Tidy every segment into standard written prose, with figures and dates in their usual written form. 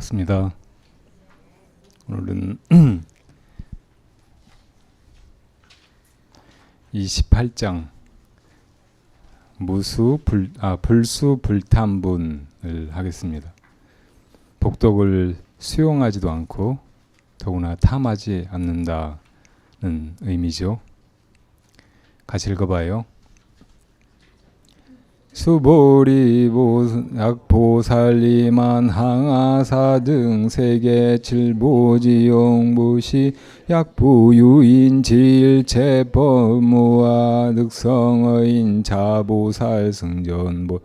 반갑습니다. 오늘은 28장 불수불탐분을 하겠습니다. 복덕을 수용하지도 않고 더구나 탐하지 않는다는 의미죠. 같이 읽어봐요. 수보리 보살리만 항아사 등 세계 칠보지용부시 약부유인 질체법무와 득성어인 자보살 승전보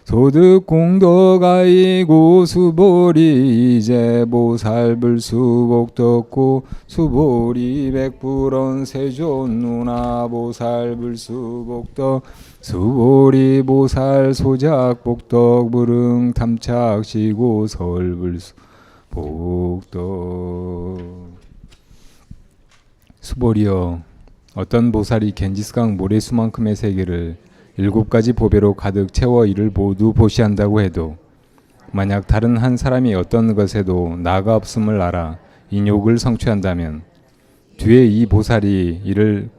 소득 공덕아이고 수보리 이제 보살 불수복덕고 수보리 백불원 세존 누나 보살 불수복덕 수보리 보살 소작 복덕 불응 탐착시고 설불수 복덕. 수보리여, 어떤 보살이 겐지스강 모래수만큼의 세계를 7가지 보배로 가득 채워 이를 모두 보시한다고 해도 만약 다른 한 사람이 어떤 것에도 나가 없음을 알아 인욕을 성취한다면 뒤에 이 보살이 이룰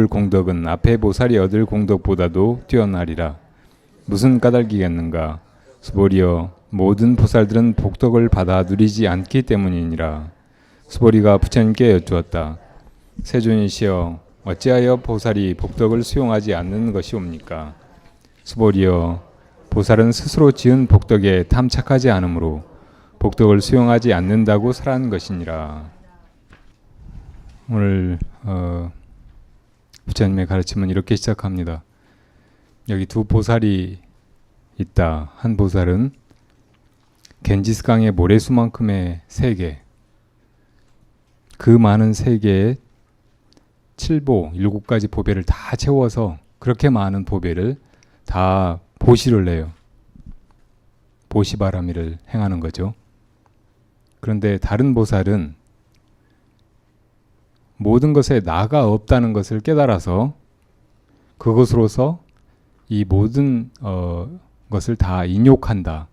공덕은 앞에 보살이 얻을 공덕보다도 뛰어나리라. 무슨 까닭이겠는가? 수보리여, 모든 보살들은 복덕을 받아 누리지 않기 때문이니라. 수보리가 부처님께 여쭈었다. 세존이시여, 어찌하여 보살이 복덕을 수용하지 않는 것이옵니까? 수보리여, 보살은 스스로 지은 복덕에 탐착하지 않으므로 복덕을 수용하지 않는다고 설한 것이니라. 오늘 부처님의 가르침은 이렇게 시작합니다. 여기 두 보살이 있다. 한 보살은 겐지스강의 모래수만큼의 세계, 그 많은 세계에 7가지 보배를 다 채워서 그렇게 많은 보배를 다 보시를 내요. 보시바라미를 행하는 거죠. 그런데 다른 보살은 모든 것에 나가 없다는 것을 깨달아서 그것으로서 이 모든 것을 다 인욕한다.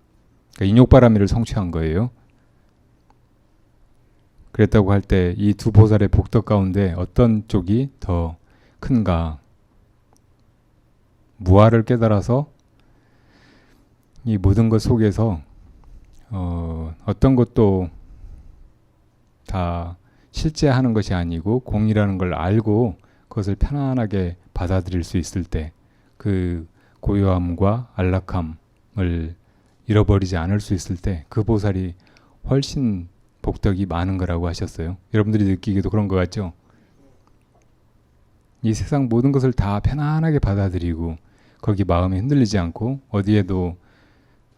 그러니까 인욕바라미를 성취한 거예요. 그랬다고 할 때 이 두 보살의 복덕 가운데 어떤 쪽이 더 큰가? 무아를 깨달아서 이 모든 것 속에서 어떤 것도 다 실제하는 것이 아니고 공이라는 걸 알고 그것을 편안하게 받아들일 수 있을 때 그 고요함과 안락함을 잃어버리지 않을 수 있을 때 그 보살이 훨씬 복덕이 많은 거라고 하셨어요. 여러분들이 느끼기도 그런 것 같죠? 이 세상 모든 것을 다 편안하게 받아들이고 거기 마음이 흔들리지 않고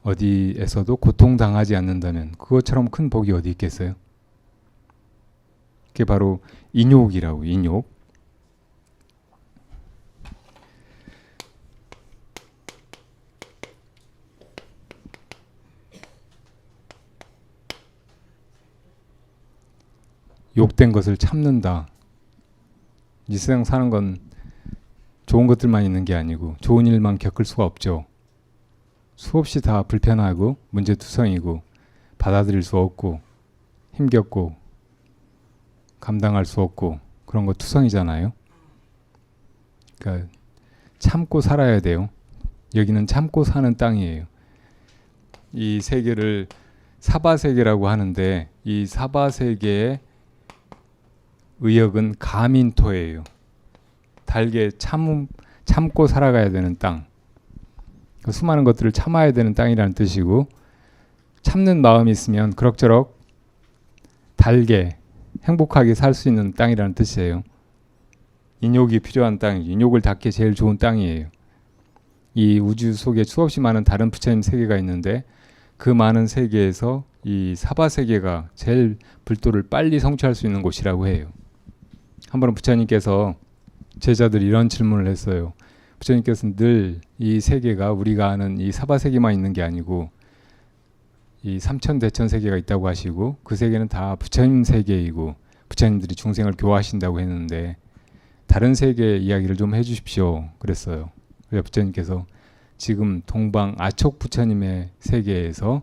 어디에서도 고통당하지 않는다면 그것처럼 큰 복이 어디 있겠어요? 그게 바로 인욕이라고. 인욕. 욕된 것을 참는다. 이 세상 사는 건 좋은 것들만 있는 게 아니고 좋은 일만 겪을 수가 없죠. 수없이 다 불편하고 문제투성이고 받아들일 수 없고 힘겹고 감당할 수 없고 그런 거 투성이잖아요. 그러니까 참고 살아야 돼요. 여기는 참고 사는 땅이에요. 이 세계를 사바세계라고 하는데 이 사바세계의 의역은 가민토예요. 달게 참고 살아가야 되는 땅. 수많은 것들을 참아야 되는 땅이라는 뜻이고 참는 마음이 있으면 그럭저럭 달게 행복하게 살 수 있는 땅이라는 뜻이에요. 인욕이 필요한 땅, 인욕을 닦기 제일 좋은 땅이에요. 이 우주 속에 수없이 많은 다른 부처님 세계가 있는데 그 많은 세계에서 이 사바세계가 제일 불도를 빨리 성취할 수 있는 곳이라고 해요. 한 번은 부처님께서 제자들이 이런 질문을 했어요. 부처님께서는 늘 이 세계가 우리가 아는 이 사바세계만 있는 게 아니고 이 삼천대천 세계가 있다고 하시고 그 세계는 다 부처님 세계이고 부처님들이 중생을 교화하신다고 했는데 다른 세계 이야기를 좀 해주십시오 그랬어요. 그래서 부처님께서 지금 동방 아촉 부처님의 세계에서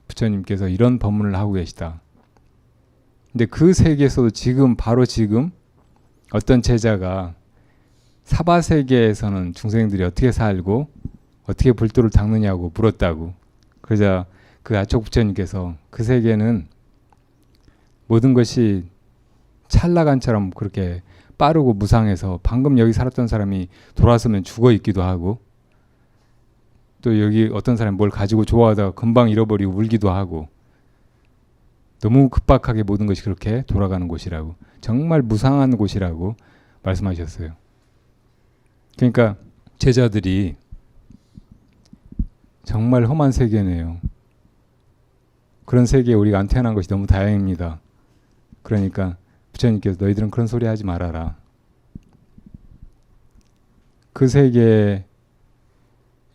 부처님께서 이런 법문을 하고 계시다. 근데 그 세계에서도 지금 바로 지금 어떤 제자가 사바세계에서는 중생들이 어떻게 살고 어떻게 불도를 닦느냐고 물었다고. 그러자 그 아촉 부처님께서 그 세계는 모든 것이 찰나간처럼 그렇게 빠르고 무상해서 방금 여기 살았던 사람이 돌아서면 죽어 있기도 하고 또 여기 어떤 사람이 뭘 가지고 좋아하다가 금방 잃어버리고 울기도 하고 너무 급박하게 모든 것이 그렇게 돌아가는 곳이라고, 정말 무상한 곳이라고 말씀하셨어요. 그러니까 제자들이 정말 험한 세계네요. 그런 세계에 우리가 안 태어난 것이 너무 다행입니다. 그러니까 부처님께서 너희들은 그런 소리 하지 말아라. 그 세계에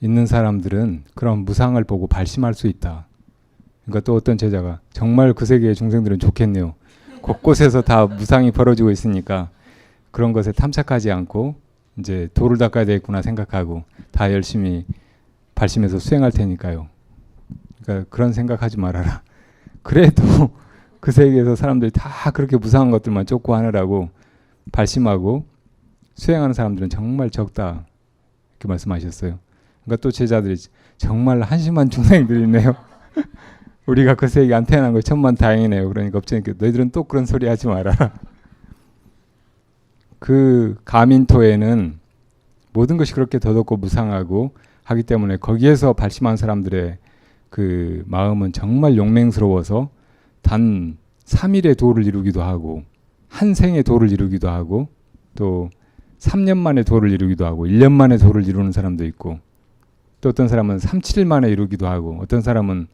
있는 사람들은 그런 무상을 보고 발심할 수 있다. 그러니까 또 어떤 제자가 정말 그 세계의 중생들은 좋겠네요. 곳곳에서 다 무상이 벌어지고 있으니까 그런 것에 탐색하지 않고 이제 도를 닦아야 되겠구나 생각하고 다 열심히 발심해서 수행할 테니까요. 그러니까 그런 생각하지 말아라. 그래도 그 세계에서 사람들이 다 그렇게 무상한 것들만 쫓고 하느라고 발심하고 수행하는 사람들은 정말 적다. 이렇게 말씀하셨어요. 그러니까 또 제자들이 정말 한심한 중생들이네요. 우리가 그 세계에 안 태어난 거 천만 다행이네요. 그러니까 부처님께서 너희들은 또 그런 소리 하지 말아라. 그 가민토에는 모든 것이 그렇게 더덥고 무상하고 하기 때문에 거기에서 발심한 사람들의 그 마음은 정말 용맹스러워서 단 3일의 도를 이루기도 하고 한 생의 도를 이루기도 하고 또 3년 만에 도를 이루기도 하고 1년 만에 도를 이루는 사람도 있고 또 어떤 사람은 3, 7일 만에 이루기도 하고 어떤 사람은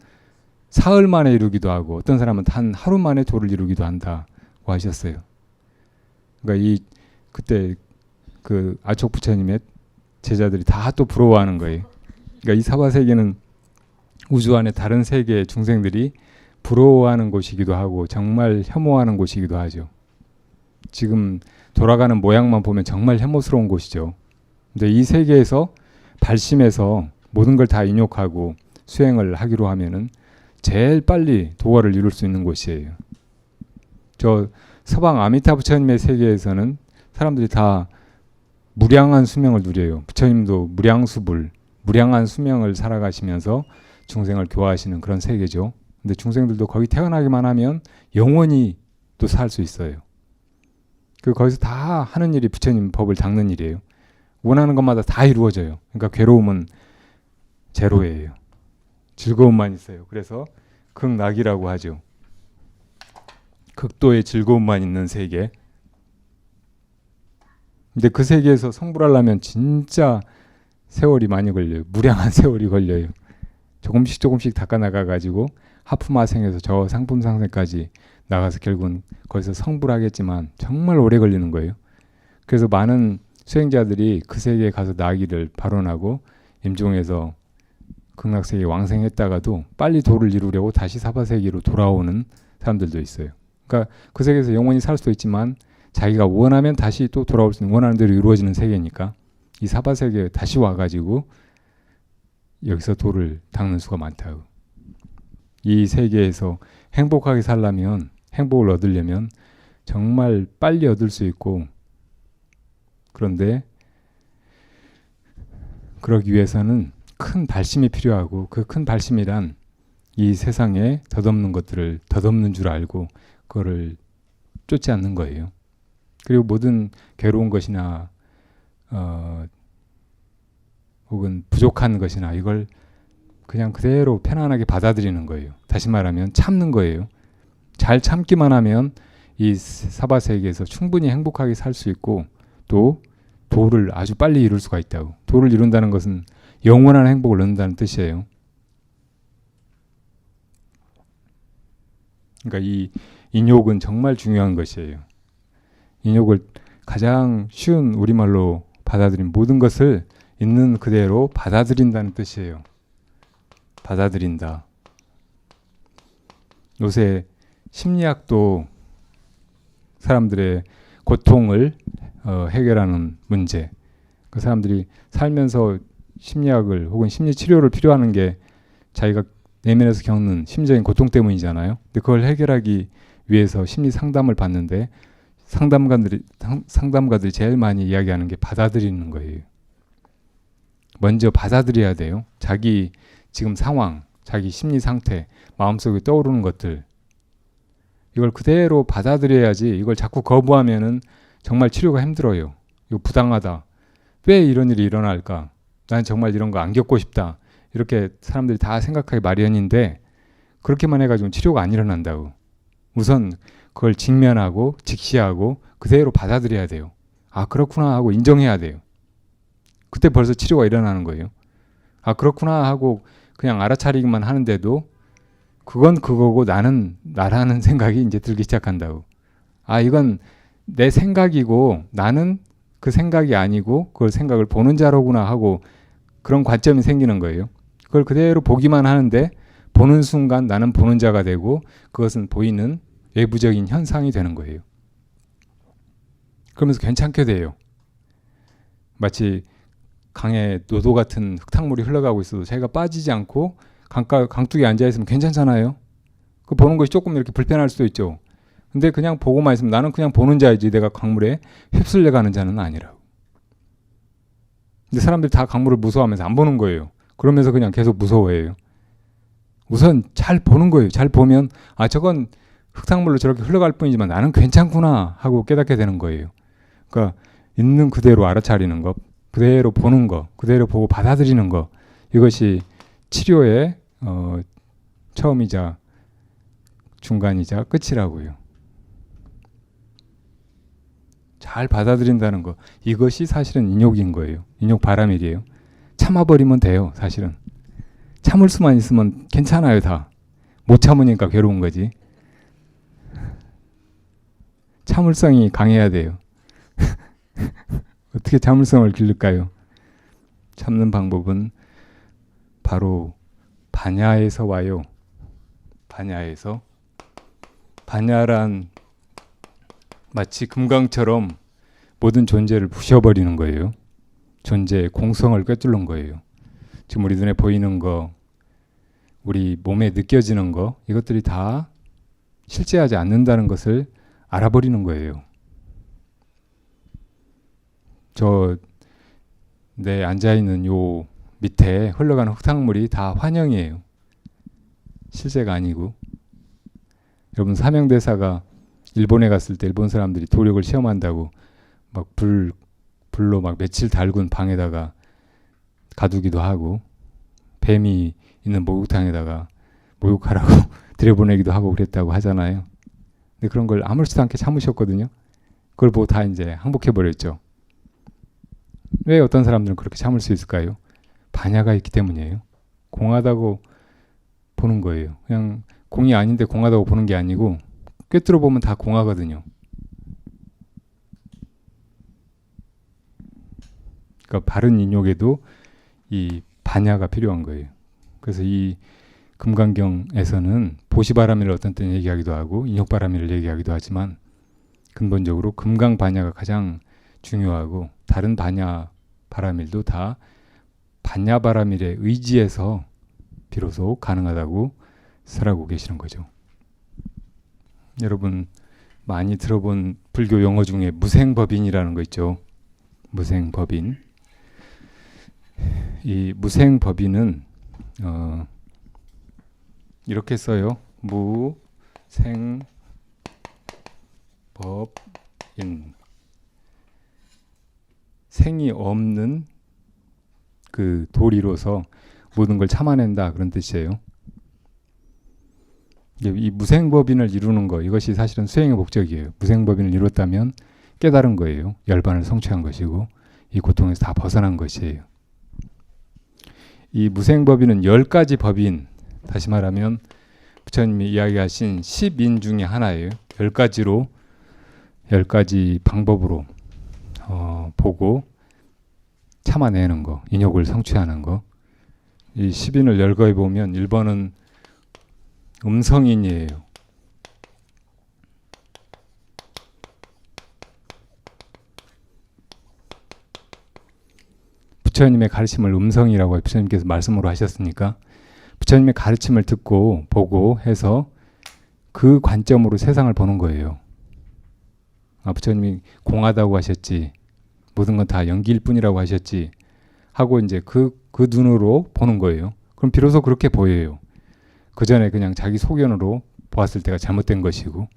사흘 만에 이루기도 하고 어떤 사람은 단 하루 만에 도를 이루기도 한다고 하셨어요. 그러니까 그때 그 아촉 부처님의 제자들이 다 또 부러워하는 거예요. 그러니까 이 사바세계는 우주 안에 다른 세계의 중생들이 부러워하는 곳이기도 하고 정말 혐오하는 곳이기도 하죠. 지금 돌아가는 모양만 보면 정말 혐오스러운 곳이죠. 근데 이 세계에서 발심해서 모든 걸 다 인욕하고 수행을 하기로 하면은 제일 빨리 도화를 이룰 수 있는 곳이에요. 저 서방 아미타 부처님의 세계에서는 사람들이 다 무량한 수명을 누려요. 부처님도 무량수불, 무량한 수명을 살아가시면서 중생을 교화하시는 그런 세계죠. 근데 중생들도 거기 태어나기만 하면 영원히 또 살 수 있어요. 거기서 다 하는 일이 부처님 법을 닦는 일이에요. 원하는 것마다 다 이루어져요. 그러니까 괴로움은 제로예요. 즐거움만 있어요. 그래서 극락이라고 하죠. 극도의 즐거움만 있는 세계. 근데 그 세계에서 성불하려면 진짜 세월이 많이 걸려요. 무량한 세월이 걸려요. 조금씩 조금씩 닦아나가가지고 하품하생에서 저 상품상생까지 나가서 결국은 거기서 성불하겠지만 정말 오래 걸리는 거예요. 그래서 많은 수행자들이 그 세계에 가서 나기를 발언하고 임종해서 극락세계에 왕생했다가도 빨리 도를 이루려고 다시 사바세계로 돌아오는 사람들도 있어요. 그러니까 그 세계에서 영원히 살 수도 있지만 자기가 원하면 다시 또 돌아올 수 있는, 원하는 대로 이루어지는 세계니까 이 사바세계에 다시 와가지고 여기서 도를 닦는 수가 많다고. 이 세계에서 행복하게 살려면, 행복을 얻으려면 정말 빨리 얻을 수 있고, 그런데 그러기 위해서는 큰 발심이 필요하고, 그 큰 발심이란 이 세상에 덧없는 것들을 덧없는 줄 알고 그거를 쫓지 않는 거예요. 그리고 모든 괴로운 것이나 혹은 부족한 것이나 이걸 그냥 그대로 편안하게 받아들이는 거예요. 다시 말하면 참는 거예요. 잘 참기만 하면 이 사바세계에서 충분히 행복하게 살 수 있고 또 도를 아주 빨리 이룰 수가 있다고. 도를 이룬다는 것은 영원한 행복을 얻는다는 뜻이에요. 그러니까 이 인욕은 정말 중요한 것이에요. 인욕을 가장 쉬운 우리말로 받아들인 모든 것을 있는 그대로 받아들인다는 뜻이에요. 받아들인다. 요새 심리학도 사람들의 고통을 해결하는 문제. 그 사람들이 살면서 심리학을 혹은 심리치료를 필요하는 게 자기가 내면에서 겪는 심리적인 고통 때문이잖아요. 근데 그걸 해결하기 위해서 심리 상담을 받는데 상담가들이 제일 많이 이야기하는 게 받아들이는 거예요. 먼저 받아들여야 돼요. 자기 지금 상황, 자기 심리 상태, 마음속에 떠오르는 것들, 이걸 그대로 받아들여야지. 이걸 자꾸 거부하면은 정말 치료가 힘들어요. 이거 부당하다. 왜 이런 일이 일어날까? 난 정말 이런 거 안 겪고 싶다. 이렇게 사람들이 다 생각하기 마련인데 그렇게만 해가지고 치료가 안 일어난다고. 우선 그걸 직면하고 직시하고 그대로 받아들여야 돼요. 아, 그렇구나 하고 인정해야 돼요. 그때 벌써 치료가 일어나는 거예요. 아, 그렇구나 하고 그냥 알아차리기만 하는데도 그건 그거고 나는 나라는 생각이 이제 들기 시작한다고. 아, 이건 내 생각이고 나는 그 생각이 아니고 그걸 생각을 보는 자로구나 하고 그런 관점이 생기는 거예요. 그걸 그대로 보기만 하는데 보는 순간 나는 보는 자가 되고 그것은 보이는 외부적인 현상이 되는 거예요. 그러면서 괜찮게 돼요. 마치 강에 노도 같은 흙탕물이 흘러가고 있어도 자기가 빠지지 않고 강둑에 앉아있으면 괜찮잖아요. 그 보는 것이 조금 이렇게 불편할 수도 있죠. 근데 그냥 보고만 있으면 나는 그냥 보는 자이지 내가 강물에 휩쓸려 가는 자는 아니라고. 근데 사람들이 다 강물을 무서워하면서 안 보는 거예요. 그러면서 그냥 계속 무서워해요. 우선 잘 보는 거예요. 잘 보면 아, 저건 흙탕물로 저렇게 흘러갈 뿐이지만 나는 괜찮구나 하고 깨닫게 되는 거예요. 그러니까 있는 그대로 알아차리는 것, 그대로 보는 것, 그대로 보고 받아들이는 것, 이것이 치료의 처음이자 중간이자 끝이라고요. 잘 받아들인다는 것, 이것이 사실은 인욕인 거예요. 인욕 바라밀이에요. 참아버리면 돼요. 사실은 참을 수만 있으면 괜찮아요. 다 못 참으니까 괴로운 거지. 참을성이 강해야 돼요. 어떻게 참을성을 기를까요? 참는 방법은 바로 반야에서 와요. 반야에서. 반야란 마치 금강처럼 모든 존재를 부셔버리는 거예요. 존재의 공성을 꿰뚫는 거예요. 지금 우리 눈에 보이는 거, 우리 몸에 느껴지는 거, 이것들이 다 실제하지 않는다는 것을 알아버리는 거예요. 내 앉아있는 요 밑에 흘러가는 흙탕물이 다 환영이에요. 실제가 아니고. 여러분, 사명대사가 일본에 갔을 때 일본 사람들이 도력을 시험한다고 막 불로 막 며칠 달군 방에다가 가두기도 하고 뱀이 있는 목욕탕에다가 목욕하라고 들여보내기도 하고 그랬다고 하잖아요. 근데 그런 걸 아무렇지도 않게 참으셨거든요. 그걸 보고 다 이제 항복해버렸죠. 왜 어떤 사람들은 그렇게 참을 수 있을까요? 반야가 있기 때문이에요. 공하다고 보는 거예요. 그냥 공이 아닌데 공하다고 보는 게 아니고 꿰뚫어 보면 다 공하거든요. 그러니까 바른 인욕에도 이 반야가 필요한 거예요. 그래서 이 금강경에서는 보시바라밀을 어떤 때는 얘기하기도 하고 인욕바라밀을 얘기하기도 하지만 근본적으로 금강반야가 가장 중요하고 다른 반야 바라밀도 다 반야 바라밀에 의지해서 비로소 가능하다고 설하고 계시는 거죠. 여러분 많이 들어본 불교 용어 중에 무생법인이라는 거 있죠. 무생법인. 이 무생법인은 이렇게 써요. 무생법인. 생이 없는 그 도리로서 모든 걸 참아낸다, 그런 뜻이에요. 이 무생법인을 이루는 거, 이것이 사실은 수행의 목적이에요. 무생법인을 이뤘다면 깨달은 거예요. 열반을 성취한 것이고 이 고통에서 다 벗어난 것이에요. 이 무생법인은 10가지 법인, 다시 말하면 부처님이 이야기하신 10인 중에 하나예요. 10가지 방법으로 보고 참아내는 거, 인욕을 성취하는 거. 이 10인을 열거해 보면 1번은 음성인이에요. 부처님의 가르침을 음성이라고 부처님께서 말씀으로 하셨으니까 부처님의 가르침을 듣고 보고 해서 그 관점으로 세상을 보는 거예요. 부처님이 공하다고 하셨지, 모든 건 다 연기일 뿐이라고 하셨지 하고 이제 그 눈으로 보는 거예요. 그럼 비로소 그렇게 보여요. 그 전에 그냥 자기 소견으로 보았을 때가 잘못된 것이고.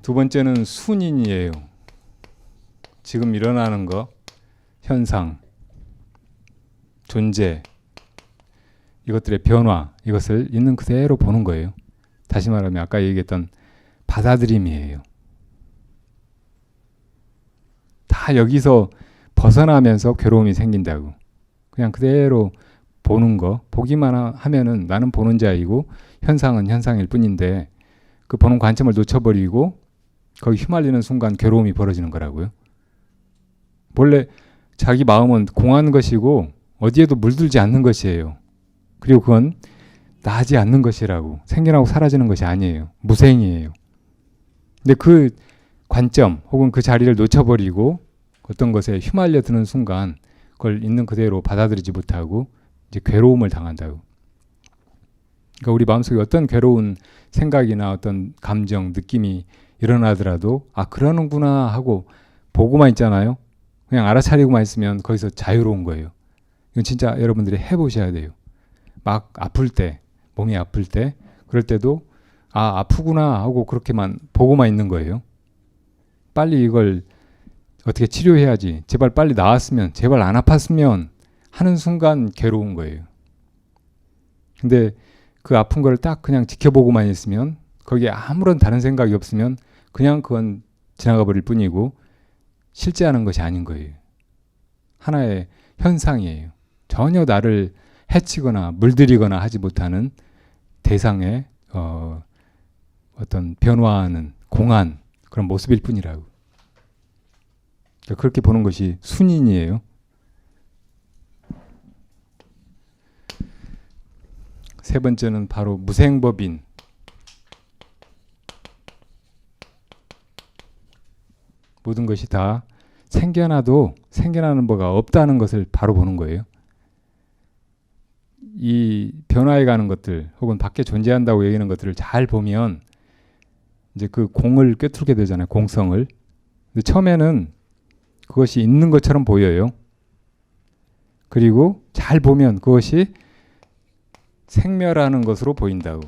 두 번째는 순인이에요. 지금 일어나는 거, 현상, 존재, 이것들의 변화, 이것을 있는 그대로 보는 거예요. 다시 말하면 아까 얘기했던 받아들임이에요. 다 여기서 벗어나면서 괴로움이 생긴다고. 그냥 그대로 보는 거, 보기만 하면은 나는 보는 자이고 현상은 현상일 뿐인데 그 보는 관점을 놓쳐버리고 거기 휘말리는 순간 괴로움이 벌어지는 거라고요. 원래 자기 마음은 공한 것이고 어디에도 물들지 않는 것이에요. 그리고 그건 나지 않는 것이라고, 생겨나고 사라지는 것이 아니에요. 무생이에요. 근데 그 관점 혹은 그 자리를 놓쳐버리고 어떤 것에 휘말려 드는 순간 그걸 있는 그대로 받아들이지 못하고 이제 괴로움을 당한다고. 그러니까 우리 마음속에 어떤 괴로운 생각이나 어떤 감정, 느낌이 일어나더라도 그러는구나 하고 보고만 있잖아요. 그냥 알아차리고만 있으면 거기서 자유로운 거예요. 이건 진짜 여러분들이 해보셔야 돼요. 막 아플 때, 몸이 아플 때, 그럴 때도 아프구나 하고 그렇게만 보고만 있는 거예요. 빨리 이걸 어떻게 치료해야지, 제발 빨리 나았으면, 제발 안 아팠으면 하는 순간 괴로운 거예요. 근데 그 아픈 걸 딱 그냥 지켜보고만 있으면, 거기에 아무런 다른 생각이 없으면 그냥 그건 지나가 버릴 뿐이고 실제하는 것이 아닌 거예요. 하나의 현상이에요. 전혀 나를 해치거나 물들이거나 하지 못하는 대상의 어떤 변화하는 공한 그런 모습일 뿐이라고. 그렇게 보는 것이 순인이에요. 세 번째는 바로 무생법인. 모든 것이 다 생겨나도 생겨나는 뭐가 없다는 것을 바로 보는 거예요. 이 변화해 가는 것들 혹은 밖에 존재한다고 얘기하는 것들을 잘 보면 이제 그 공을 꿰뚫게 되잖아요. 공성을. 근데 처음에는 그것이 있는 것처럼 보여요. 그리고 잘 보면 그것이 생멸하는 것으로 보인다고.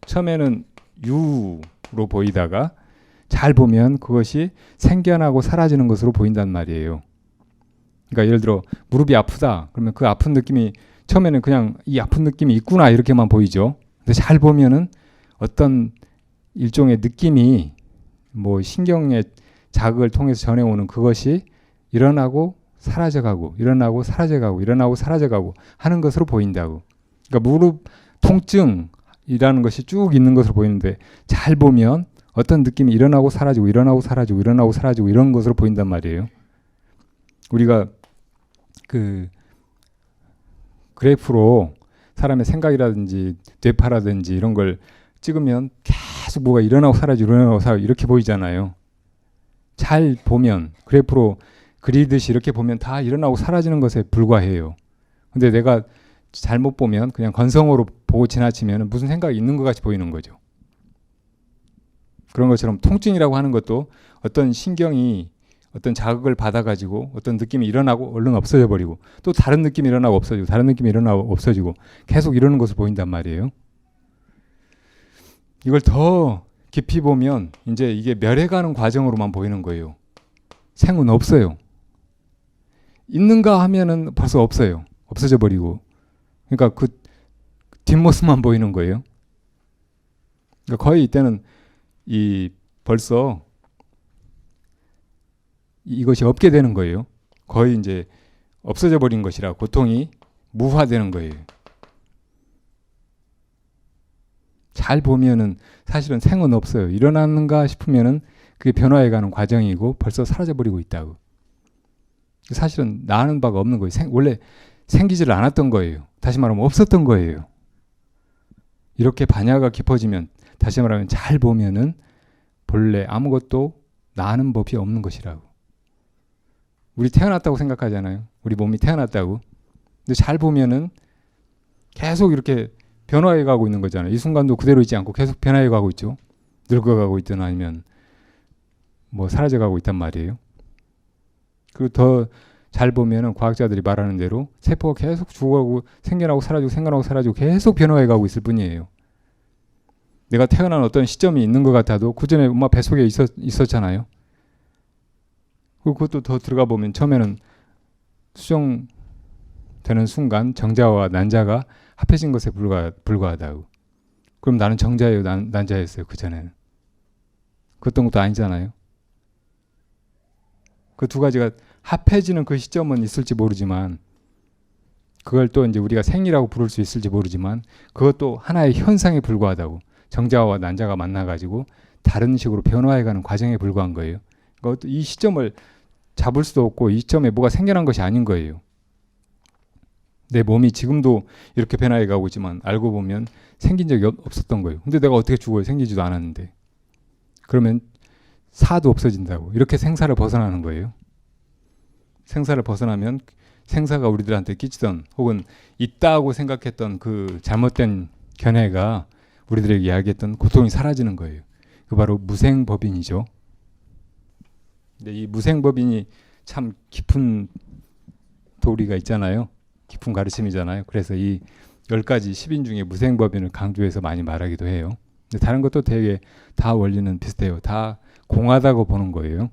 처음에는 유로 보이다가 잘 보면 그것이 생겨나고 사라지는 것으로 보인단 말이에요. 그러니까 예를 들어 무릎이 아프다. 그러면 그 아픈 느낌이 처음에는 그냥 이 아픈 느낌이 있구나 이렇게만 보이죠. 근데 잘 보면은 어떤 일종의 느낌이 뭐 신경의 자극을 통해서 전해오는 그것이 일어나고 사라져가고 일어나고 사라져가고 일어나고 사라져가고 하는 것으로 보인다고. 그러니까 무릎 통증이라는 것이 쭉 있는 것으로 보이는데 잘 보면 어떤 느낌이 일어나고 사라지고 일어나고 사라지고 일어나고 사라지고 이런 것으로 보인단 말이에요. 우리가 그 그래프로 사람의 생각이라든지 뇌파라든지 이런 걸 찍으면 계속 뭐가 일어나고 사라지고 일어나고 사라지고 이렇게 보이잖아요. 잘 보면 그래프로 그리듯이 이렇게 보면 다 일어나고 사라지는 것에 불과해요. 근데 내가 잘못 보면 그냥 건성으로 보고 지나치면 무슨 생각이 있는 것 같이 보이는 거죠. 그런 것처럼 통증이라고 하는 것도 어떤 신경이 어떤 자극을 받아가지고 어떤 느낌이 일어나고 얼른 없어져 버리고 또 다른 느낌이 일어나고 없어지고 다른 느낌이 일어나고 없어지고 계속 이러는 것을 보인단 말이에요. 이걸 더 깊이 보면 이제 이게 멸해가는 과정으로만 보이는 거예요. 생은 없어요. 있는가 하면은 벌써 없어요. 없어져 버리고. 그러니까 그 뒷모습만 보이는 거예요. 그러니까 거의 이때는 이 벌써 이것이 없게 되는 거예요. 거의 이제 없어져 버린 것이라 고통이 무화되는 거예요. 잘 보면은 사실은 생은 없어요. 일어나는가 싶으면은 그게 변화해가는 과정이고 벌써 사라져 버리고 있다고. 사실은 나는 바가 없는 거예요. 원래 생기질 않았던 거예요. 다시 말하면 없었던 거예요. 이렇게 반야가 깊어지면 다시 말하면 잘 보면은 본래 아무것도 나는 법이 없는 것이라고. 우리 태어났다고 생각하잖아요. 우리 몸이 태어났다고. 근데 잘 보면은 계속 이렇게 변화해 가고 있는 거잖아요. 이 순간도 그대로 있지 않고 계속 변화해 가고 있죠. 늙어가고 있든 아니면 뭐 사라져 가고 있단 말이에요. 그리고 더 잘 보면은 과학자들이 말하는 대로 세포가 계속 죽어가고 생겨나고 사라지고 생겨나고 사라지고 계속 변화해 가고 있을 뿐이에요. 내가 태어난 어떤 시점이 있는 것 같아도 그 전에 엄마 뱃속에 있었잖아요. 그것도 더 들어가 보면 처음에는 수정되는 순간 정자와 난자가 합해진 것에 불과하다고. 그럼 나는 정자예요, 난자였어요, 그 전에는. 그랬던 것도 아니잖아요. 그 두 가지가 합해지는 그 시점은 있을지 모르지만, 그걸 또 이제 우리가 생이라고 부를 수 있을지 모르지만, 그것도 하나의 현상에 불과하다고. 정자와 난자가 만나가지고 다른 식으로 변화해가는 과정에 불과한 거예요. 그러니까 이 시점을 잡을 수도 없고, 이 시점에 뭐가 생겨난 것이 아닌 거예요. 내 몸이 지금도 이렇게 변화해가고 있지만 알고 보면 생긴 적이 없었던 거예요. 근데 내가 어떻게 죽어요? 생기지도 않았는데. 그러면 사도 없어진다고. 이렇게 생사를 벗어나는 거예요. 생사를 벗어나면 생사가 우리들한테 끼치던 혹은 있다고 생각했던 그 잘못된 견해가 우리들에게 이야기했던 고통이 사라지는 거예요. 그 바로 무생법인이죠. 근데 이 무생법인이 참 깊은 도리가 있잖아요. 깊은 가르침이잖아요. 그래서 이 10가지 10인 중에 무생법인을 강조해서 많이 말하기도 해요. 근데 다른 것도 되게 다 원리는 비슷해요. 다 공하다고 보는 거예요.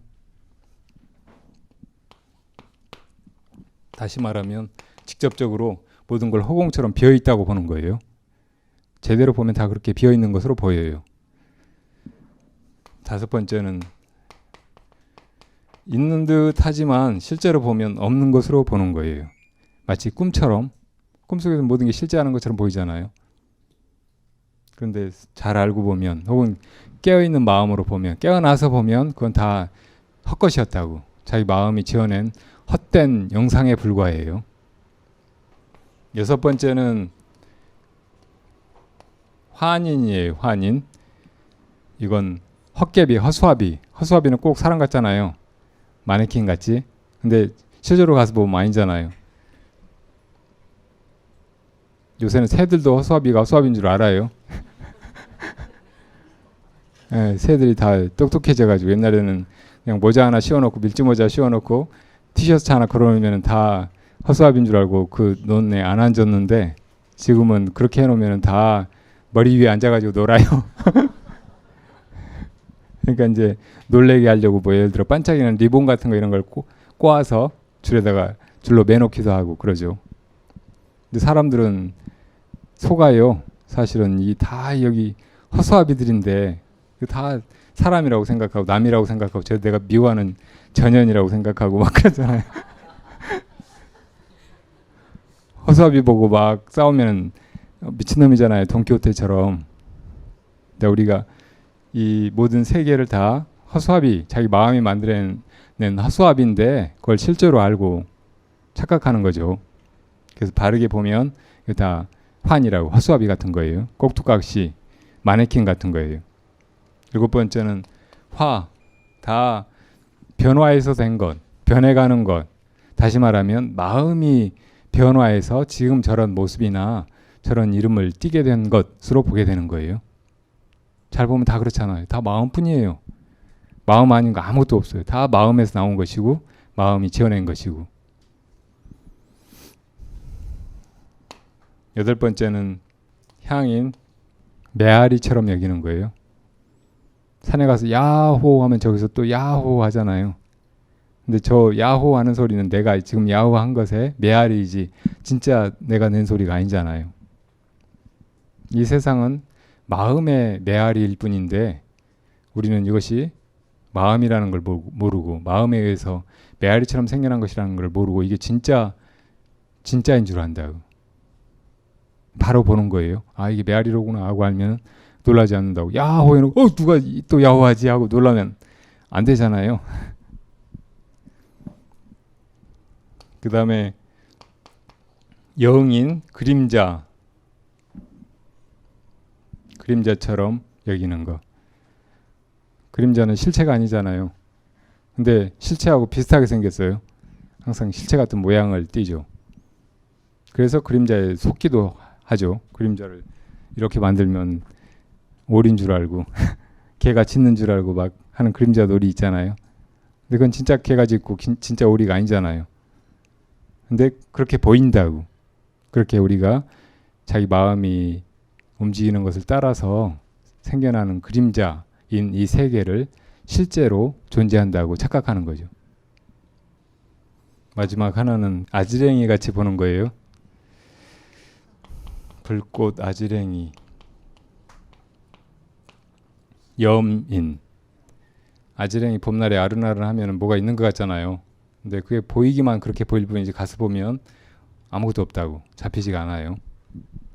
다시 말하면 직접적으로 모든 걸 허공처럼 비어있다고 보는 거예요. 제대로 보면 다 그렇게 비어있는 것으로 보여요. 다섯 번째는 있는 듯 하지만 실제로 보면 없는 것으로 보는 거예요. 마치 꿈처럼, 꿈속에서 모든 게 실제하는 것처럼 보이잖아요. 그런데 잘 알고 보면 혹은 깨어있는 마음으로 보면, 깨어나서 보면 그건 다 헛것이었다고. 자기 마음이 지어낸 헛된 영상에 불과해요. 여섯 번째는 환인이에요. 환인. 이건 헛개비, 허수아비. 허수아비는 꼭 사람 같잖아요. 마네킹 같지. 근데 실제로 가서 보면 아니잖아요. 요새는 새들도 허수아비가 허수아비인 줄 알아요. 네, 새들이 다 똑똑해져가지고 옛날에는 그냥 모자 하나 씌워놓고 밀짚 모자 씌워놓고 티셔츠 하나 걸어놓으면 다 허수아비인 줄 알고 그 논에 안 앉았는데 지금은 그렇게 해놓으면 다 머리 위에 앉아가지고 놀아요. 그러니까 이제 놀래게 하려고 뭐 예를 들어 반짝이는 리본 같은 거 이런 걸 꼬아서 줄로 매놓기도 하고 그러죠. 근데 사람들은 속아요. 사실은 이 다 여기 허수아비들인데 다 사람이라고 생각하고 남이라고 생각하고 내가 미워하는 전연이라고 생각하고 막 그러잖아요. 허수아비 보고 막 싸우면 미친놈이잖아요. 돈키호테처럼. 근데 우리가 이 모든 세계를 다 허수아비, 자기 마음이 만들어낸 허수아비인데 그걸 실제로 알고 착각하는 거죠. 그래서 바르게 보면 이거 다 환이라고, 허수아비 같은 거예요. 꼭두각시, 마네킹 같은 거예요. 일곱 번째는 화, 다 변화해서 된 것, 변해가는 것. 다시 말하면 마음이 변화해서 지금 저런 모습이나 저런 이름을 띠게 된 것으로 보게 되는 거예요. 잘 보면 다 그렇잖아요. 다 마음뿐이에요. 마음 아닌 거 아무것도 없어요. 다 마음에서 나온 것이고 마음이 지어낸 것이고. 여덟 번째는 향인 메아리처럼 여기는 거예요. 산에 가서 야호 하면 저기서 또 야호 하잖아요. 근데 저 야호 하는 소리는 내가 지금 야호 한 것에 메아리이지 진짜 내가 낸 소리가 아니잖아요. 이 세상은 마음의 메아리일 뿐인데 우리는 이것이 마음이라는 걸 모르고 마음에 의해서 메아리처럼 생겨난 것이라는 걸 모르고 이게 진짜인 줄 안다고. 바로 보는 거예요. 아 이게 메아리로구나 하고 알면 놀라지 않는다고. 야호 해놓고 누가 또 야호하지 하고 놀라면 안 되잖아요. 그 다음에 영인 그림자처럼 여기는 거. 그림자는 실체가 아니잖아요. 근데 실체하고 비슷하게 생겼어요. 항상 실체 같은 모양을 띠죠. 그래서 그림자에 속기도 하죠. 그림자를 이렇게 만들면 오리인 줄 알고 개가 짖는 줄 알고 막 하는 그림자 놀이 있잖아요. 근데 그건 진짜 개가 짖고 진짜 오리가 아니잖아요. 근데 그렇게 보인다고. 그렇게 우리가 자기 마음이 움직이는 것을 따라서 생겨나는 그림자인 이 세계를 실제로 존재한다고 착각하는 거죠. 마지막 하나는 아지랭이 같이 보는 거예요. 불꽃, 아지랭이, 염인. 아지랭이 봄날에 아른아른하면 뭐가 있는 것 같잖아요. 근데 그게 보이기만 그렇게 보일 뿐이지 가서 보면 아무것도 없다고, 잡히지가 않아요.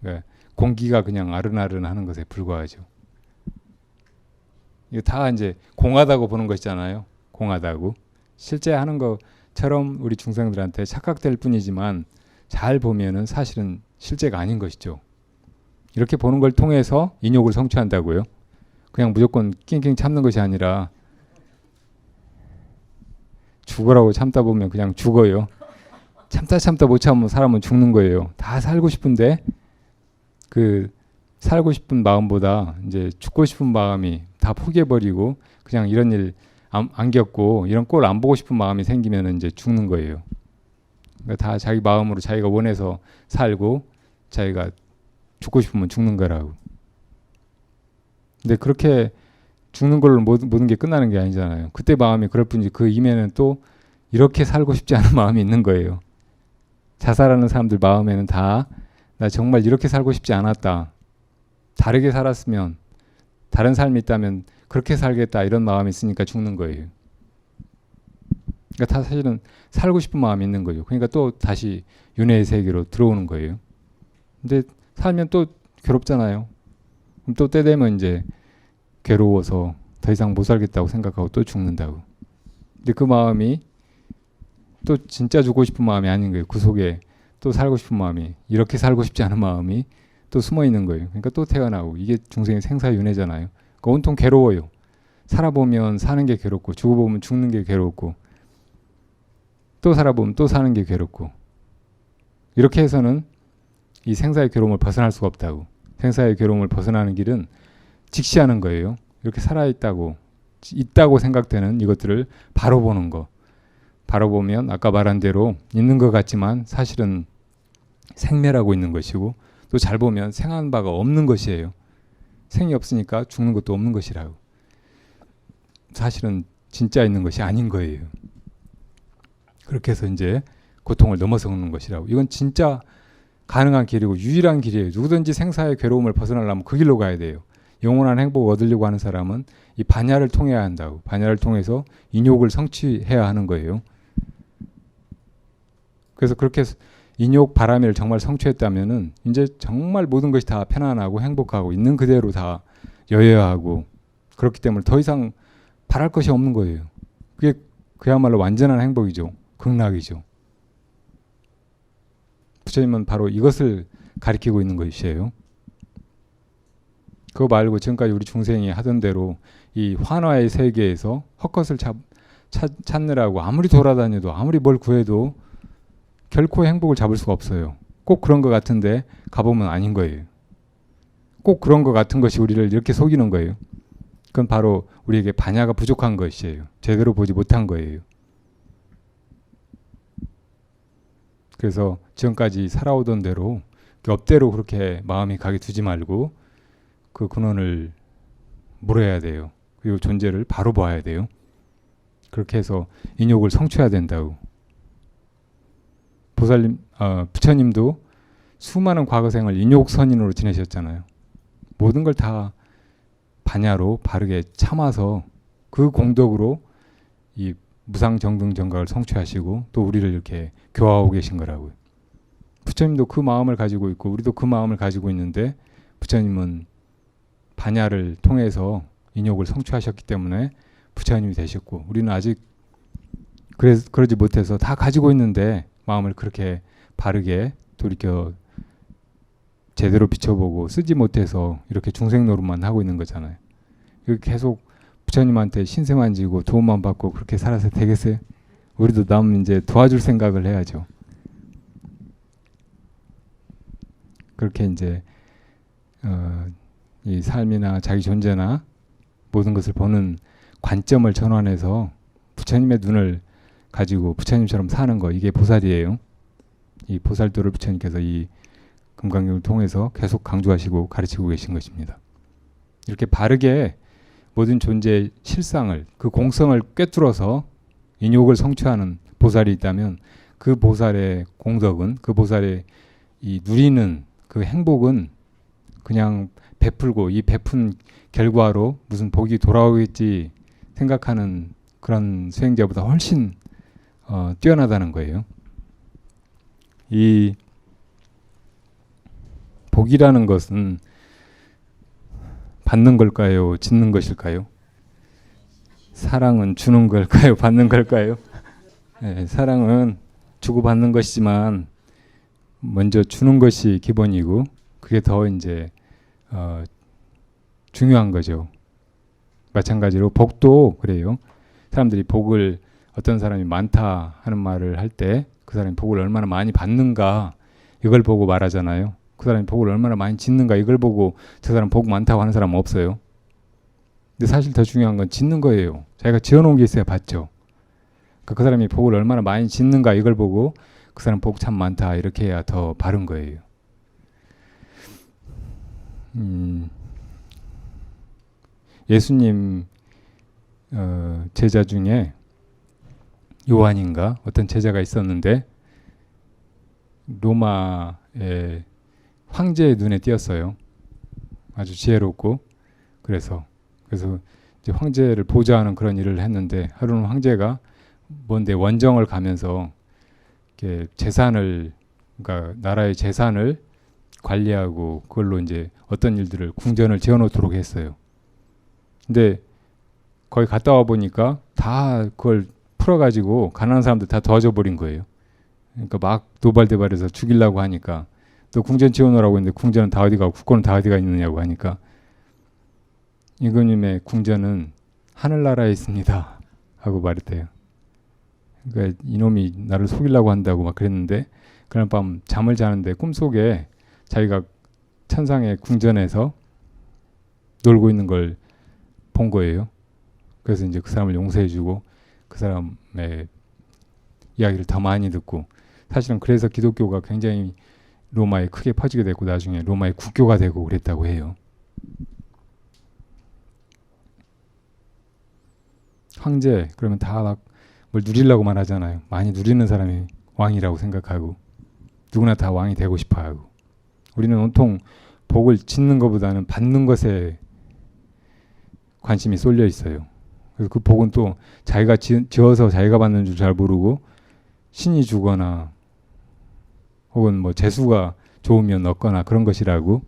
그러니까 공기가 그냥 아른아른하는 것에 불과하죠. 이거 다 이제 공하다고 보는 것이잖아요. 공하다고. 실제 하는 것처럼 우리 중생들한테 착각될 뿐이지만 잘 보면은 사실은 실제가 아닌 것이죠. 이렇게 보는 걸 통해서 인욕을 성취한다고요. 그냥 무조건 낑낑 참는 것이 아니라 죽으라고 참다 보면 그냥 죽어요. 참다 못 참으면 사람은 죽는 거예요. 다 살고 싶은데 그 살고 싶은 마음보다 이제 죽고 싶은 마음이 다 포기해버리고 그냥 이런 일 안 겪고 이런 꼴 안 보고 싶은 마음이 생기면 이제 죽는 거예요. 그러니까 다 자기 마음으로 자기가 원해서 살고 자기가 죽고 싶으면 죽는 거라고. 근데 그렇게 죽는 걸로 모든 게 끝나는 게 아니잖아요. 그때 마음이 그럴 뿐이지 그 이면에는 또 이렇게 살고 싶지 않은 마음이 있는 거예요. 자살하는 사람들 마음에는 다 나 정말 이렇게 살고 싶지 않았다. 다르게 살았으면 다른 삶이 있다면 그렇게 살겠다 이런 마음이 있으니까 죽는 거예요. 그러니까 다 사실은 살고 싶은 마음이 있는 거예요. 그러니까 또 다시 윤회의 세계로 들어오는 거예요. 근데 살면 또 괴롭잖아요. 그럼 또 때 되면 이제 괴로워서 더 이상 못 살겠다고 생각하고 또 죽는다고. 근데 그 마음이 또 진짜 죽고 싶은 마음이 아닌 거예요. 그 속에 또 살고 싶은 마음이, 이렇게 살고 싶지 않은 마음이 또 숨어 있는 거예요. 그러니까 또 태어나고. 이게 중생의 생사윤회잖아요. 그러니까 온통 괴로워요. 살아보면 사는 게 괴롭고, 죽어보면 죽는 게 괴롭고, 또 살아보면 또 사는 게 괴롭고. 이렇게 해서는 이 생사의 괴로움을 벗어날 수가 없다고. 생사의 괴로움을 벗어나는 길은 직시하는 거예요. 이렇게 살아있다고, 있다고 생각되는 이것들을 바로 보는 거. 바로 보면 아까 말한 대로 있는 것 같지만 사실은 생멸하고 있는 것이고, 또 잘 보면 생한 바가 없는 것이에요. 생이 없으니까 죽는 것도 없는 것이라고. 사실은 진짜 있는 것이 아닌 거예요. 그렇게 해서 이제 고통을 넘어서는 것이라고. 이건 진짜 가능한 길이고 유일한 길이에요. 누구든지 생사의 괴로움을 벗어나려면 그 길로 가야 돼요. 영원한 행복을 얻으려고 하는 사람은 이 반야를 통해야 한다고. 반야를 통해서 인욕을 성취해야 하는 거예요. 그래서 그렇게 인욕 바람을 정말 성취했다면은 이제 정말 모든 것이 다 편안하고 행복하고 있는 그대로 다 여여하고, 그렇기 때문에 더 이상 바랄 것이 없는 거예요. 그게 그야말로 완전한 행복이죠. 극락이죠. 부처님은 바로 이것을 가리키고 있는 것이에요. 그거 말고 지금까지 우리 중생이 하던 대로 이 환화의 세계에서 헛것을 찾느라고 아무리 돌아다녀도 아무리 뭘 구해도 결코 행복을 잡을 수가 없어요. 꼭 그런 것 같은데 가보면 아닌 거예요. 꼭 그런 것 같은 것이 우리를 이렇게 속이는 거예요. 그건 바로 우리에게 반야가 부족한 것이에요. 제대로 보지 못한 거예요. 그래서 지금까지 살아오던 대로 옆대로 그렇게 마음이 가게 두지 말고 그 근원을 물어야 돼요. 그리고 존재를 바로 봐야 돼요. 그렇게 해서 인욕을 성취해야 된다고. 부처님도 수많은 과거생을 인욕선인으로 지내셨잖아요. 모든 걸 다 반야로 바르게 참아서 그 공덕으로 이 무상정등정각을 성취하시고 또 우리를 이렇게 교화하고 계신 거라고요. 부처님도 그 마음을 가지고 있고 우리도 그 마음을 가지고 있는데 부처님은 반야를 통해서 인욕을 성취하셨기 때문에 부처님이 되셨고, 우리는 아직 그러지 못해서 다 가지고 있는데 마음을 그렇게 바르게 돌이켜 제대로 비춰보고 쓰지 못해서 이렇게 중생 노릇만 하고 있는 거잖아요. 이렇게 계속 부처님한테 신세만 지고 도움만 받고 그렇게 살아서 되겠어요? 우리도 남 이제 도와줄 생각을 해야죠. 그렇게 이제 이 삶이나 자기 존재나 모든 것을 보는 관점을 전환해서 부처님의 눈을 가지고 부처님처럼 사는 거, 이게 보살이에요. 이 보살도를 부처님께서 이 금강경을 통해서 계속 강조하시고 가르치고 계신 것입니다. 이렇게 바르게 모든 존재의 실상을, 그 공성을 꿰뚫어서 인욕을 성취하는 보살이 있다면 그 보살의 공덕은, 그 보살의 이 누리는 그 행복은 그냥 베풀고 이 베푼 결과로 무슨 복이 돌아오겠지 생각하는 그런 수행자보다 훨씬 뛰어나다는 거예요. 이 복이라는 것은 받는 걸까요? 짓는 것일까요? 사랑은 주는 걸까요? 받는 걸까요? 네, 사랑은 주고받는 것이지만 먼저 주는 것이 기본이고 그게 더 이제 중요한 거죠. 마찬가지로 복도 그래요. 사람들이 복을, 어떤 사람이 많다 하는 말을 할 때 그 사람이 복을 얼마나 많이 받는가 이걸 보고 말하잖아요. 그 사람이 복을 얼마나 많이 짓는가 이걸 보고 저 사람 복 많다고 하는 사람은 없어요. 근데 사실 더 중요한 건 짓는 거예요. 자기가 지어놓은 게 있어야 받죠. 그러니까 그 사람이 복을 얼마나 많이 짓는가 이걸 보고 그 사람 복 참 많다 이렇게 해야 더 바른 거예요. 예수님 제자 중에 요한인가 어떤 제자가 있었는데 로마의 황제의 눈에 띄었어요. 아주 지혜롭고 그래서 이제 황제를 보좌하는 그런 일을 했는데 하루는 황제가 뭔데 원정을 가면서 이렇게 재산을, 그러니까 나라의 재산을 관리하고 그걸로 이제 어떤 일들을 궁전을 지어놓도록 했어요. 근데 거기 갔다 와 보니까 다 그걸 풀어가지고 가난한 사람들 다 도와줘 버린 거예요. 그러니까 막 도발대발해서 죽이려고 하니까 또 궁전 지어놓으라고 했는데 궁전은 다 어디가, 국고는 다 어디가 있느냐고 하니까 임금님의 궁전은 하늘나라에 있습니다 하고 말했대요. 그러니까 이놈이 나를 속이려고 한다고 막 그랬는데 그날 밤 잠을 자는데 꿈속에 자기가 천상의 궁전에서 놀고 있는 걸 본 거예요. 그래서 이제 그 사람을 용서해주고 그 사람의 이야기를 더 많이 듣고, 사실은 그래서 기독교가 굉장히 로마에 크게 퍼지게 됐고 나중에 로마의 국교가 되고 그랬다고 해요. 황제 그러면 다 막 뭘 누리려고만 하잖아요. 많이 누리는 사람이 왕이라고 생각하고 누구나 다 왕이 되고 싶어하고, 우리는 온통 복을 짓는 것보다는 받는 것에 관심이 쏠려 있어요. 그래서 그 복은 또 자기가 지어서 자기가 받는 줄 잘 모르고 신이 주거나 혹은 뭐 재수가 좋으면 얻거나 그런 것이라고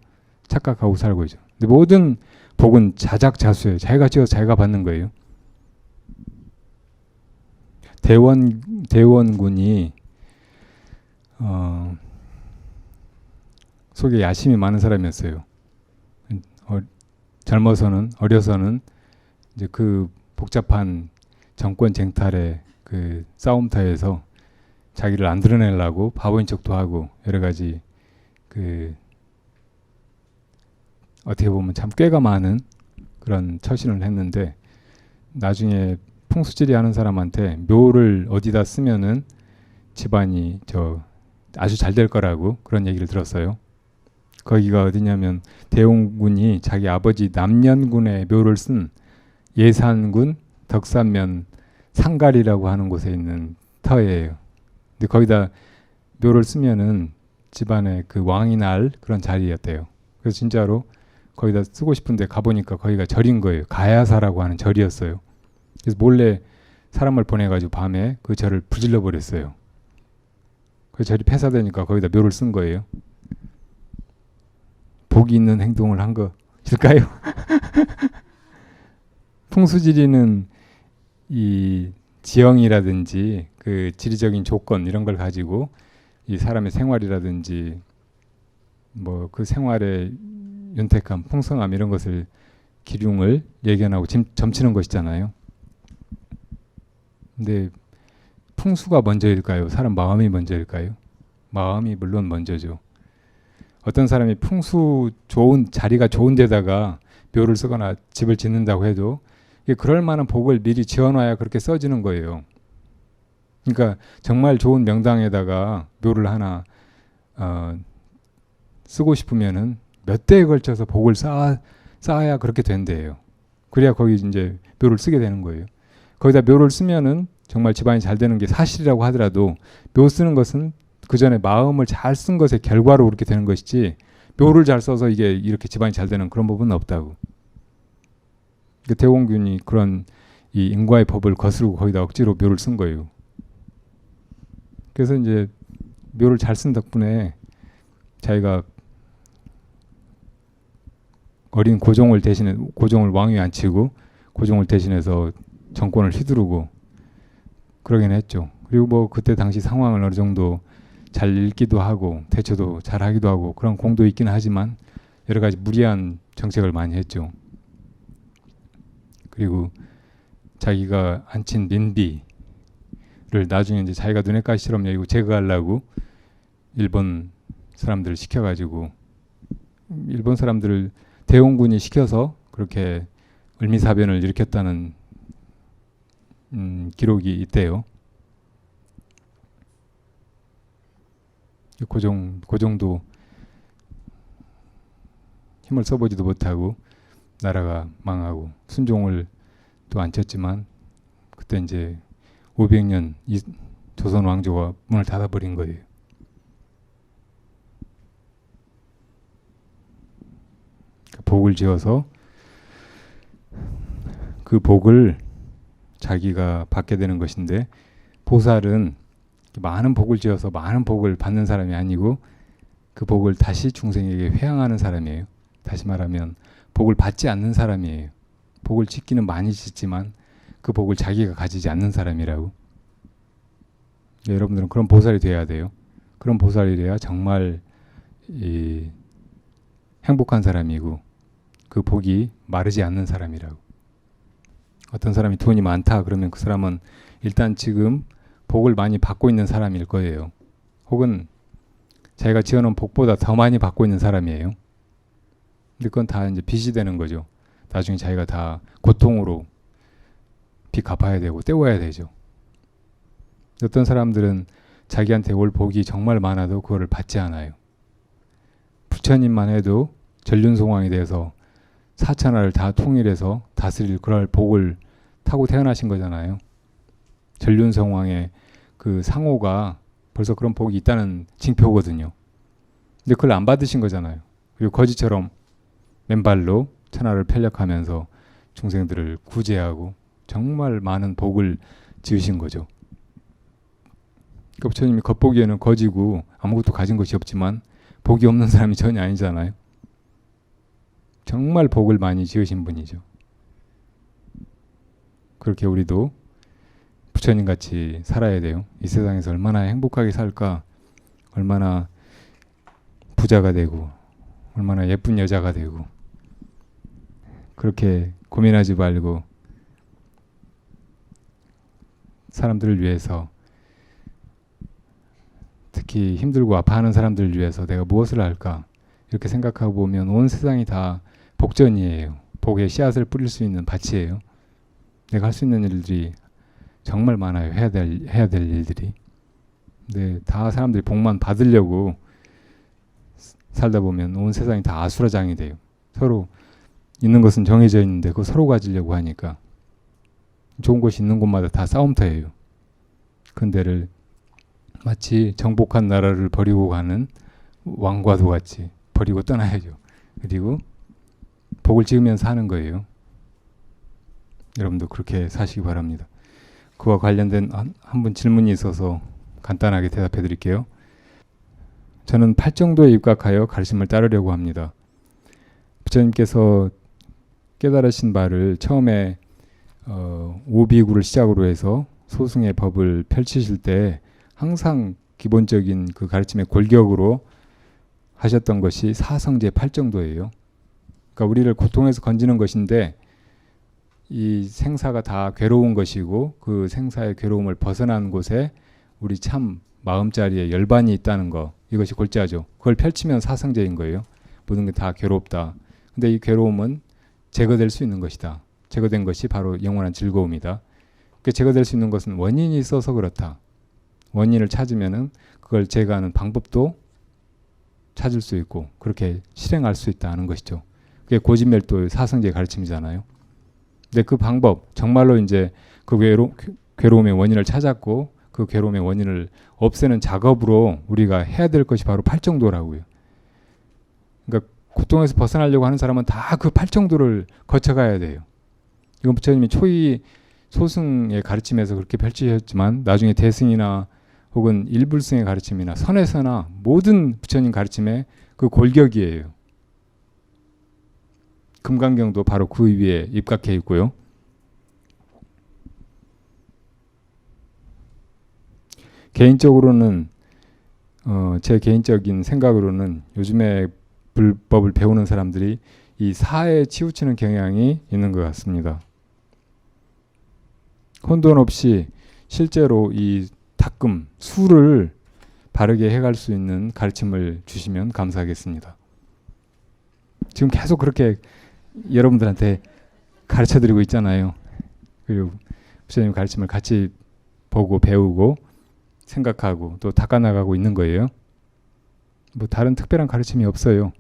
착각하고 살고 있죠. 근데 모든 복은 자작자수예요. 자기가 지어서 자기가 받는 거예요. 대원군이 속에 야심이 많은 사람이었어요. 어려서는 이제 그 복잡한 정권 쟁탈의 그 싸움터에서 자기를 안 드러내려고 바보인 척도 하고 여러 가지 그 어떻게 보면 참 꾀가 많은 그런 처신을 했는데, 나중에 풍수지리 하는 사람한테 묘를 어디다 쓰면은 집안이 아주 잘 될 거라고 그런 얘기를 들었어요. 거기가 어디냐면 대원군이 자기 아버지 남년군의 묘를 쓴 예산군 덕산면 상갈이라고 하는 곳에 있는 터예요. 근데 거기다 묘를 쓰면은 집안의 그 왕이 날 그런 자리였대요. 그래서 진짜로 거기다 쓰고 싶은데 가보니까 거기가 절인 거예요. 가야사라고 하는 절이었어요. 그래서 몰래 사람을 보내가지고 밤에 그 절을 부질러 버렸어요. 그 절이 폐사되니까 거기다 묘를 쓴 거예요. 복이 있는 행동을 한 것일까요? 풍수지리는 이 지형이라든지 그 지리적인 조건 이런 걸 가지고 이 사람의 생활이라든지 뭐 그 생활의 윤택함, 풍성함 이런 것을 기륭을 예견하고 점치는 것이잖아요. 근데 풍수가 먼저일까요? 사람 마음이 먼저일까요? 마음이 물론 먼저죠. 어떤 사람이 풍수 좋은 자리가 좋은 데다가 묘를 쓰거나 집을 짓는다고 해도 이게 그럴 만한 복을 미리 지어놔야 그렇게 써지는 거예요. 그러니까 정말 좋은 명당에다가 묘를 하나 쓰고 싶으면은 몇 대에 걸쳐서 복을 쌓아야 그렇게 된대요. 그래야 거기 이제 묘를 쓰게 되는 거예요. 거기다 묘를 쓰면은 정말 집안이 잘 되는 게 사실이라고 하더라도 묘 쓰는 것은 그 전에 마음을 잘 쓴 것의 결과로 그렇게 되는 것이지 묘를 잘 써서 이게 이렇게 집안이 잘 되는 그런 부분은 없다고. 그러니까 대원균이 그런 이 인과의 법을 거스르고 거기다 억지로 묘를 쓴 거예요. 그래서 이제 묘를 잘 쓴 덕분에 자기가 어린 고종을 대신해 고종을 왕위에 앉히고 고종을 대신해서 정권을 휘두르고 그러긴 했죠. 그리고 뭐 그때 당시 상황을 어느 정도 잘 읽기도 하고 대처도 잘 하기도 하고 그런 공도 있기는 하지만 여러 가지 무리한 정책을 많이 했죠. 그리고 자기가 앉힌 민비를 나중에 이제 자기가 눈엣가시처럼 여기고 제거하려고 일본 사람들을 시켜가지고 일본 사람들을 대원군이 시켜서 그렇게 을미사변을 일으켰다는 기록이 있대요. 고종도 힘을 써보지도 못하고 나라가 망하고 순종을 또 안 쳤지만 그때 이제 500년 조선 왕조가 문을 닫아버린 거예요. 복을 지어서 그 복을 자기가 받게 되는 것인데 보살은 많은 복을 지어서 많은 복을 받는 사람이 아니고 그 복을 다시 중생에게 회양하는 사람이에요. 다시 말하면 복을 받지 않는 사람이에요. 복을 짓기는 많이 짓지만 그 복을 자기가 가지지 않는 사람이라고. 여러분들은 그런 보살이 돼야 돼요. 그런 보살이 돼야 정말 행복한 사람이고 그 복이 마르지 않는 사람이라고. 어떤 사람이 돈이 많다 그러면 그 사람은 일단 지금 복을 많이 받고 있는 사람일 거예요. 혹은 자기가 지어놓은 복보다 더 많이 받고 있는 사람이에요. 근데 그건 다 이제 빚이 되는 거죠. 나중에 자기가 다 고통으로 빚 갚아야 되고 떼워야 되죠. 어떤 사람들은 자기한테 올 복이 정말 많아도 그거를 받지 않아요. 부처님만 해도 전륜송왕이 돼서 사천하를 다 통일해서 다스릴 그럴 복을 타고 태어나신 거잖아요. 전륜성왕의 그 상호가 벌써 그런 복이 있다는 징표거든요. 근데 그걸 안 받으신 거잖아요. 그리고 거지처럼 맨발로 천하를 편력하면서 중생들을 구제하고 정말 많은 복을 지으신 거죠. 그러니까 부처님이 겉보기에는 거지고 아무것도 가진 것이 없지만 복이 없는 사람이 전혀 아니잖아요. 정말 복을 많이 지으신 분이죠. 그렇게 우리도 부처님 같이 살아야 돼요. 이 세상에서 얼마나 행복하게 살까, 얼마나 부자가 되고, 얼마나 예쁜 여자가 되고, 그렇게 고민하지 말고 사람들을 위해서, 특히 힘들고 아파하는 사람들을 위해서 내가 무엇을 할까 이렇게 생각하고 보면 온 세상이 다 복전이에요. 복의 씨앗을 뿌릴 수 있는 밭이에요. 내가 할 수 있는 일들이 정말 많아요. 해야 될 일들이. 근데 다 사람들이 복만 받으려고 살다 보면 온 세상이 다 아수라장이 돼요. 서로 있는 것은 정해져 있는데 그거 서로 가지려고 하니까 좋은 곳이 있는 곳마다 다 싸움터예요. 근데를 마치 정복한 나라를 버리고 가는 왕과도 같이 버리고 떠나야죠. 그리고 복을 지으면서 하는 거예요. 여러분도 그렇게 사시기 바랍니다. 그와 관련된 한 분 질문이 있어서 간단하게 대답해 드릴게요. 저는 팔정도에 입각하여 가르침을 따르려고 합니다. 부처님께서 깨달으신 바를 처음에 오비구를 시작으로 해서 소승의 법을 펼치실 때 항상 기본적인 그 가르침의 골격으로 하셨던 것이 사성제 팔정도예요. 그러니까 우리를 고통에서 건지는 것인데 이 생사가 다 괴로운 것이고 그 생사의 괴로움을 벗어난 곳에 우리 참 마음자리에 열반이 있다는 거, 이것이 골자죠. 그걸 펼치면 사성제인 거예요. 모든 게 다 괴롭다. 근데 이 괴로움은 제거될 수 있는 것이다. 제거된 것이 바로 영원한 즐거움이다. 그 제거될 수 있는 것은 원인이 있어서 그렇다. 원인을 찾으면은 그걸 제거하는 방법도 찾을 수 있고 그렇게 실행할 수 있다는 것이죠. 그게 고진멸도의 사성제의 가르침이잖아요. 근데 그 방법, 정말로 이제 그 괴로움의 원인을 찾았고 그 괴로움의 원인을 없애는 작업으로 우리가 해야 될 것이 바로 팔정도라고요. 그러니까 고통에서 벗어나려고 하는 사람은 다 그 팔정도를 거쳐가야 돼요. 이건 부처님이 초이 소승의 가르침에서 그렇게 펼치셨지만 나중에 대승이나 혹은 일불승의 가르침이나 선에서나 모든 부처님 가르침의 그 골격이에요. 금강경도 바로 그 위에 입각해 있고요. 개인적으로는 제 개인적인 생각으로는 요즘에 불법을 배우는 사람들이 이 사에 치우치는 경향이 있는 것 같습니다. 혼돈 없이 실제로 이 닦음, 수를 바르게 해갈 수 있는 가르침을 주시면 감사하겠습니다. 지금 계속 그렇게 여러분들한테 가르쳐드리고 있잖아요. 그리고 부처님 가르침을 같이 보고 배우고 생각하고 또 닦아나가고 있는 거예요. 뭐 다른 특별한 가르침이 없어요.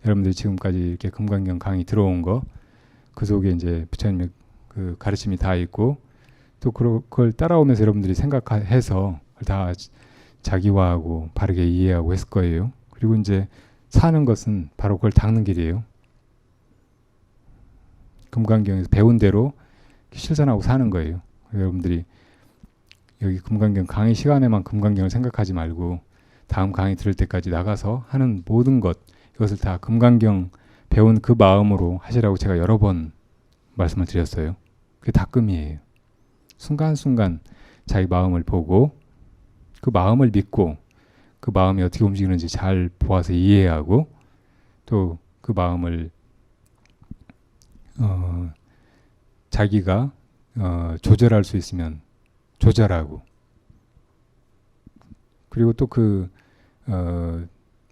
여러분들이 지금까지 이렇게 금강경 강의 들어온 거, 그 속에 이제 부처님의 그 가르침이 다 있고 또 그걸 따라오면서 여러분들이 생각해서 다 자기화하고 바르게 이해하고 했을 거예요. 그리고 이제 사는 것은 바로 그걸 닦는 길이에요. 금강경에서 배운 대로 실천하고 사는 거예요. 여러분들이 여기 금강경 강의 시간에만 금강경을 생각하지 말고 다음 강의 들을 때까지 나가서 하는 모든 것, 이것을 다 금강경 배운 그 마음으로 하시라고 제가 여러 번 말씀을 드렸어요. 그게 닦음이에요. 순간순간 자기 마음을 보고 그 마음을 믿고 그 마음이 어떻게 움직이는지 잘 보아서 이해하고 또 그 마음을 자기가 조절할 수 있으면 조절하고 그리고 또 그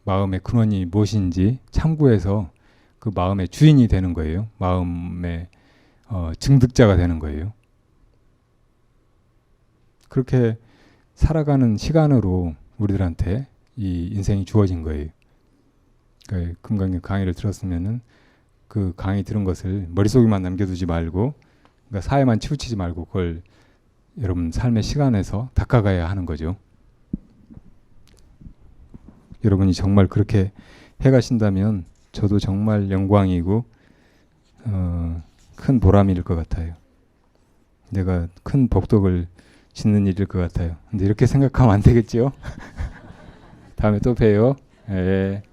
마음의 근원이 무엇인지 참고해서 그 마음의 주인이 되는 거예요. 마음의 증득자가 되는 거예요. 그렇게 살아가는 시간으로 우리들한테 이 인생이 주어진 거예요. 그러니까 금강경 강의를 들었으면은 그 강의 들은 것을 머릿속에만 남겨두지 말고 그러니까 사회만 치우치지 말고 그걸 여러분 삶의 시간에서 닦아가야 하는 거죠. 여러분이 정말 그렇게 해가신다면 저도 정말 영광이고 큰 보람일 것 같아요. 내가 큰 복덕을 짓는 일일 것 같아요. 근데 이렇게 생각하면 안 되겠죠? 다음에 또 봬요. 예.